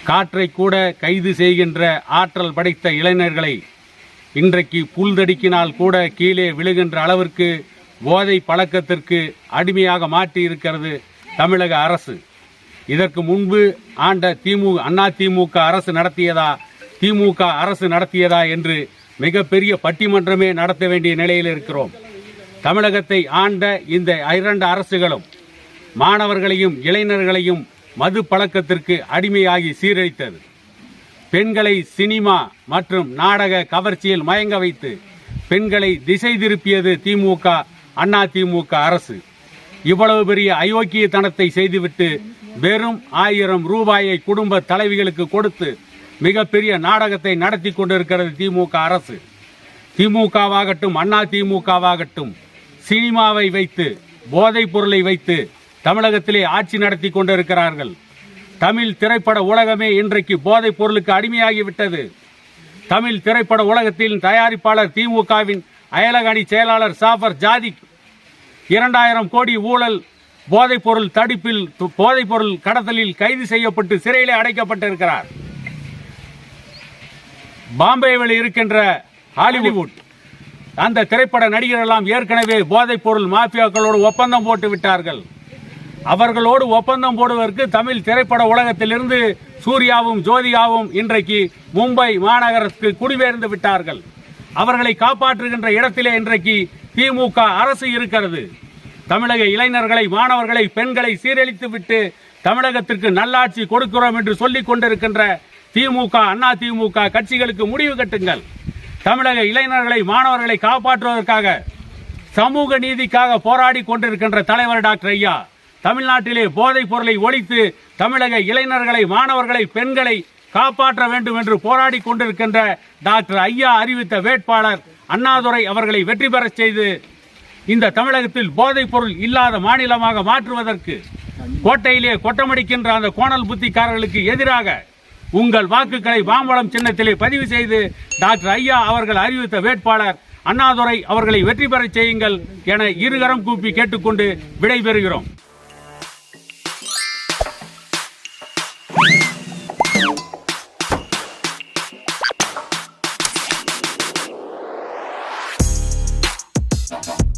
காற்றை கூட கைது செய்கின்ற ஆற்றல் படைத்த இளைஞர்களை இன்றைக்கு புல்தடிக்கினால் கூட கீழே விழுகின்ற அளவிற்கு போதை பழக்கத்திற்கு அடிமையாக மாற்றி இருக்கிறது தமிழக அரசு. இதற்கு முன்பு ஆண்ட அதிமுக அரசு நடத்தியதா, திமுக அரசு நடத்தியதா என்று மிகப்பெரிய பட்டிமன்றமே நடத்த வேண்டிய நிலையில் இருக்கிறோம். தமிழகத்தை ஆண்ட இந்த 2 அரசுகளும் மாணவர்களையும் இளைஞர்களையும் மது பழக்கத்திற்கு அடிமையாகி சீரழித்தது. பெண்களை சினிமா மற்றும் நாடக கவர்ச்சியில் மயங்க வைத்து பெண்களை திசை திருப்பியது அதிமுக அரசு. இவ்வளவு பெரிய அயோக்கியத்தனத்தை செய்துவிட்டு வெறும் 1000 ரூபாயை குடும்ப தலைவிகளுக்கு கொடுத்து மிகப்பெரிய நாடகத்தை நடத்தி கொண்டிருக்கிறது திமுக அரசு. திமுகவாகட்டும் அதிமுகவாகட்டும் சினிமாவை வைத்து போதைப் பொருளை வைத்து தமிழகத்திலே ஆட்சி நடத்தி கொண்டிருக்கிறார்கள். தமிழ் திரைப்பட உலகமே இன்றைக்கு போதைப் பொருளுக்கு அடிமையாகிவிட்டது. தமிழ் திரைப்பட உலகத்தின் தயாரிப்பாளர் திமுகவின் அயலக அணி செயலாளர் சாஃபர் ஜாதிக் 2000 கோடி ஊழல் போதைப் பொருள் தடுப்பில் போதைப் பொருள் கடத்தலில் கைது செய்யப்பட்டு சிறையிலே அடைக்கப்பட்டிருக்கிறார். பாம்பேவில் இருக்கின்ற ஹாலிவுட் அந்த திரைப்பட நடிகர்கள் எல்லாம் ஏற்கனவே போதைப் பொருள் மாஃபியாக்களோடு ஒப்பந்தம் போட்டு விட்டார்கள். அவர்களோடு ஒப்பந்தம் போடுவதற்கு தமிழ் திரைப்பட உலகத்திலிருந்து சூர்யாவும் ஜோதிகாவும் இன்றைக்கு மும்பை மாநகரத்துக்கு குடிபெயர்ந்து விட்டார்கள். அவர்களை காப்பாற்றுகின்ற இடத்திலே இன்றைக்கு திமுக அரசு இருக்கிறது. தமிழக இளைஞர்களை, மாணவர்களை, பெண்களை சீரழித்து விட்டு தமிழகத்திற்கு நல்லாட்சி கொடுக்கிறோம் என்று சொல்லிக் கொண்டிருக்கின்ற திமுக, அதிமுக கட்சிகளுக்கு முடிவு கட்டுங்கள். தமிழக இளைஞர்களை, மாணவர்களை காப்பாற்றுவதற்காக சமூக நீதிக்காக போராடி கொண்டிருக்கின்ற தலைவர் டாக்டர் ஐயா தமிழ்நாட்டிலே போதைப் பொருளை ஒழித்து தமிழக இளைஞர்களை, மாணவர்களை, பெண்களை காப்பாற்ற வேண்டும் என்று போராடி கொண்டிருக்கின்ற டாக்டர் ஐயா அறிவித்த வேட்பாளர் அண்ணாதுரை அவர்களை வெற்றி பெறச் செய்து இந்த தமிழகத்தில் போதைப் பொருள் இல்லாத மாநிலமாக மாற்றுவதற்கு கோட்டையிலே கொட்டமடிக்கின்ற அந்த கோணல் புத்திக்காரர்களுக்கு எதிராக உங்கள் வாக்குகளை மாம்பழம் சின்னத்திலே பதிவு செய்து டாக்டர் ஐயா அவர்கள் அறிவித்த வேட்பாளர் அண்ணாதுரை அவர்களை வெற்றி பெறச் செய்யுங்கள் என இருகரம் கூப்பி கேட்டுக்கொண்டு விடைபெறுகிறோம்.